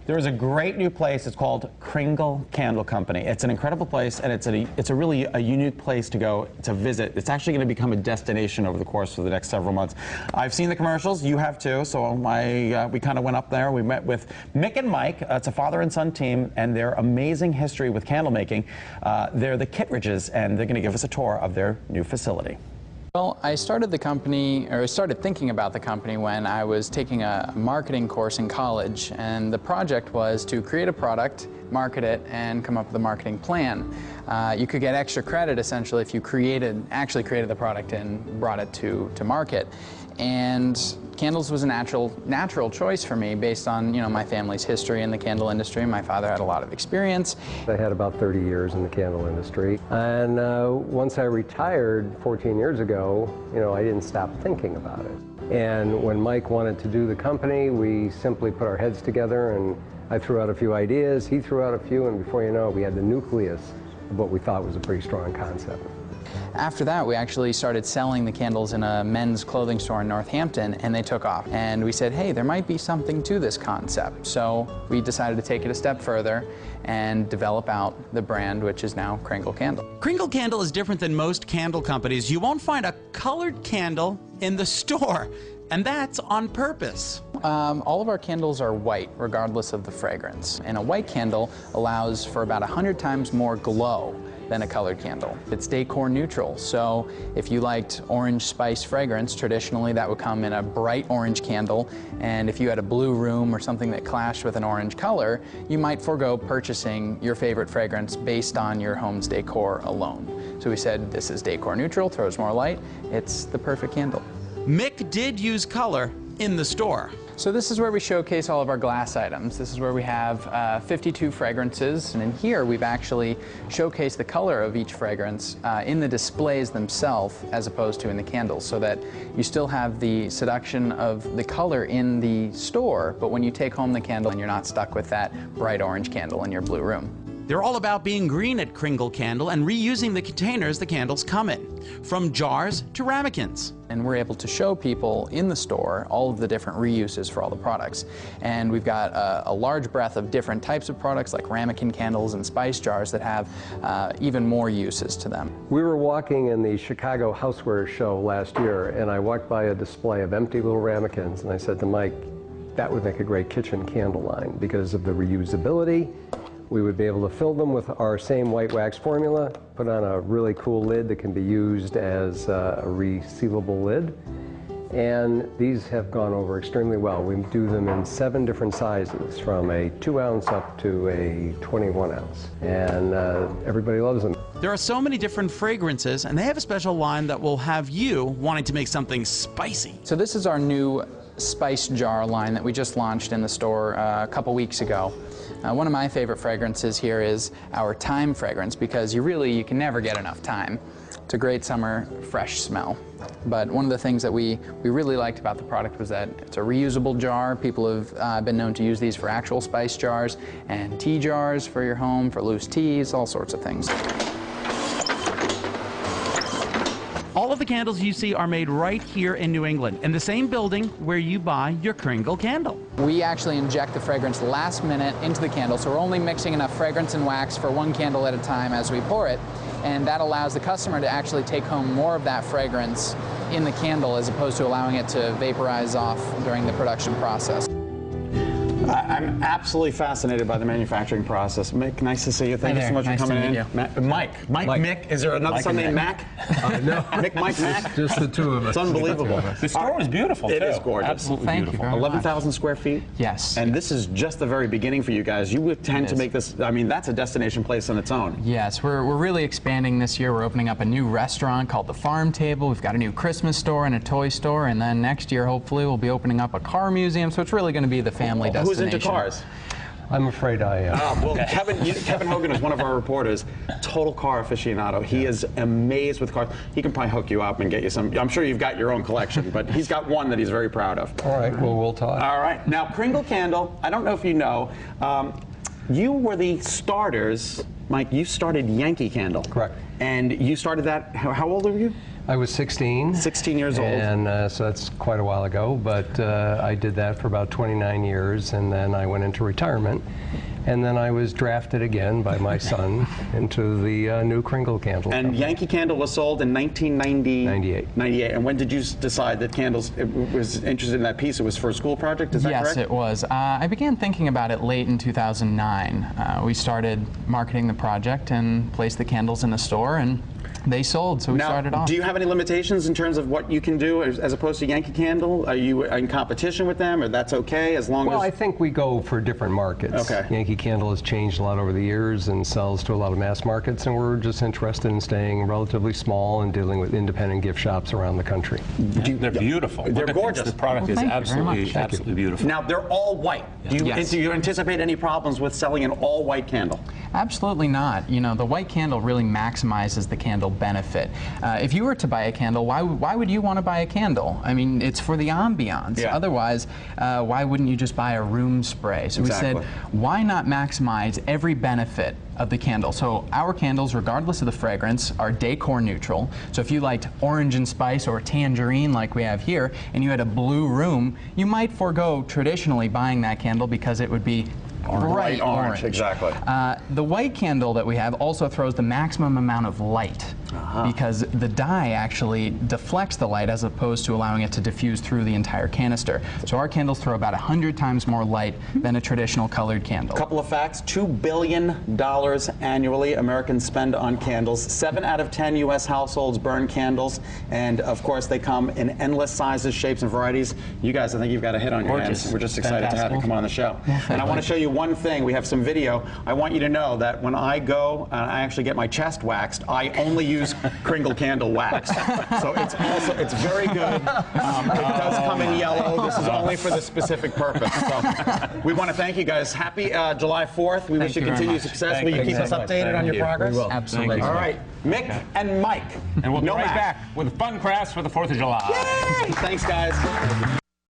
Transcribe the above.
There is a great new place. It's called Kringle Candle Company. It's an incredible place, and it's a really unique place to go to visit. It's actually going to become a destination over the course of the next several months. I've seen the commercials. You have too. So we kind of went up there. We met with Mick and Mike. It's a father and son team, and their amazing history with candle making. They're the Kittredges, and they're going to give us a tour of their new facility. Well, I started the company, or I started thinking about the company when I was taking a marketing course in college, and the project was to create a product, market it, and come up with a marketing plan. You could get extra credit essentially if you actually created the product and brought it to market. And candles was a natural choice for me based on, my family's history in the candle industry. My father had a lot of experience. I had about 30 years in the candle industry, and once I retired 14 years ago, I didn't stop thinking about it. And when Mike wanted to do the company, we simply put our heads together, and I threw out a few ideas, he threw out a few, and before you know it, we had the nucleus of what we thought was a pretty strong concept. After that, we actually started selling the candles in a men's clothing store in Northampton, and they took off. And we said, hey, there might be something to this concept. So we decided to take it a step further and develop out the brand, which is now Kringle Candle. Kringle Candle is different than most candle companies. You won't find a colored candle in the store, and that's on purpose. All of our candles are white, regardless of the fragrance. And a white candle allows for about 100 times more glow than a colored candle. It's decor neutral, so if you liked orange spice fragrance, traditionally that would come in a bright orange candle, and if you had a blue room or something that clashed with an orange color, you might forego purchasing your favorite fragrance based on your home's decor alone. So we said, this is decor neutral, throws more light, it's the perfect candle. Mick did use color in the store. So this is where we showcase all of our glass items. This is where we have 52 fragrances, and in here we've actually showcased the color of each fragrance in the displays themselves as opposed to in the candles, so that you still have the seduction of the color in the store, but when you take home the candle and you're not stuck with that bright orange candle in your blue room. They're all about being green at Kringle Candle and reusing the containers the candles come in, from jars to ramekins. And we're able to show people in the store all of the different reuses for all the products. And we've got a large breadth of different types of products like ramekin candles and spice jars that have even more uses to them. We were walking in the Chicago Houseware Show last year, and I walked by a display of empty little ramekins, and I said to Mike, that would make a great kitchen candle line because of the reusability. We would be able to fill them with our same white wax formula, put on a really cool lid that can be used as a resealable lid. And these have gone over extremely well. We do them in 7 different sizes, from a 2-ounce up to a 21-ounce. And everybody loves them. There are so many different fragrances, and they have a special line that will have you wanting to make something spicy. So this is our new spice jar line that we just launched in the store a couple weeks ago. One of my favorite fragrances here is our thyme fragrance, because you can never get enough thyme. It's a great summer fresh smell. But one of the things that we really liked about the product was that it's a reusable jar. People have been known to use these for actual spice jars and tea jars for your home, for loose teas, all sorts of things. All of the candles you see are made right here in New England, in the same building where you buy your Kringle candle. We actually inject the fragrance last minute into the candle, so we're only mixing enough fragrance and wax for one candle at a time as we pour it, and that allows the customer to actually take home more of that fragrance in the candle as opposed to allowing it to vaporize off during the production process. I'm absolutely fascinated by the manufacturing process. Mick, nice to see you. Thank you so much for coming in. Mike, Mick, is there another son named Mac? No. Mick, Mike, Mac? Just the two of us. It's unbelievable. The store is beautiful, too. It is gorgeous. Absolutely Thank beautiful. you very much. 11,000 square feet? Yes. And this is just the very beginning for you guys. You would tend to make this, I mean, that's a destination place on its own. Yes, we're really expanding this year. We're opening up a new restaurant called The Farm Table. We've got a new Christmas store and a toy store, and then next year, hopefully, we'll be opening up a car museum, so it's really going to be the family destination. Who's into cars? I'm afraid I am. Well, Kevin Hogan is one of our reporters, total car aficionado. He is amazed with cars. He can probably hook you up and get you some. I'm sure you've got your own collection, but he's got one that he's very proud of. All right, well, we'll talk. All right. Now, Kringle Candle, I don't know if you know, you were the starters. Mike, you started Yankee Candle. Correct. And you started that, how old were you? I was 16. 16 years old. And so that's quite a while ago, but I did that for about 29 years, and then I went into retirement. And then I was drafted again by my son into the new Kringle Candle. And Yankee Candle was sold in 1998. 98. And when did you decide that Candles was interested in that piece? It was for a school project, is that correct? Yes, it was. I began thinking about it late in 2009. We started marketing the project and placed the candles in the store, and they sold, so we started off. Do you have any limitations in terms of what you can do as opposed to Yankee Candle? Are you in competition with them, or that's okay as long as... Well, I think we go for different markets. Okay. Yankee Candle has changed a lot over the years and sells to a lot of mass markets, and we're just interested in staying relatively small and dealing with independent gift shops around the country. They're beautiful. They're gorgeous. The product is absolutely beautiful. Now, they're all white. Do you anticipate any problems with selling an all-white candle? Absolutely not. You know, the white candle really maximizes the candle benefit. If you were to buy a candle, why would you want to buy a candle? I mean, it's for the ambiance. Yeah. Otherwise, why wouldn't you just buy a room spray? So we said, why not maximize every benefit of the candle? So our candles, regardless of the fragrance, are decor neutral. So if you liked orange and spice or tangerine like we have here, and you had a blue room, you might forego traditionally buying that candle because it would be bright orange. Exactly. The white candle that we have also throws the maximum amount of light because the dye actually deflects the light as opposed to allowing it to diffuse through the entire canister. So our candles throw about 100 times more light than a traditional colored candle. Couple of facts: $2 billion annually Americans spend on candles. 7 out of 10 U.S. households burn candles, and of course they come in endless sizes, shapes, and varieties. You guys, I think you've got a hit on your hands. We're just excited to have you come on the show. And I want to show you one thing. We have some video. I want you to know that when I go and I actually get my chest waxed, I only use Kringle candle wax. So it's very good. It does come in yellow. This is only for this specific purpose. So we want to thank you guys. Happy July 4th. We wish you continued success. Will you keep us updated on your progress? We will. Absolutely. All right. Mick and Mike. And we'll be right back with fun crafts for the 4th of July. Yay! Thanks, guys.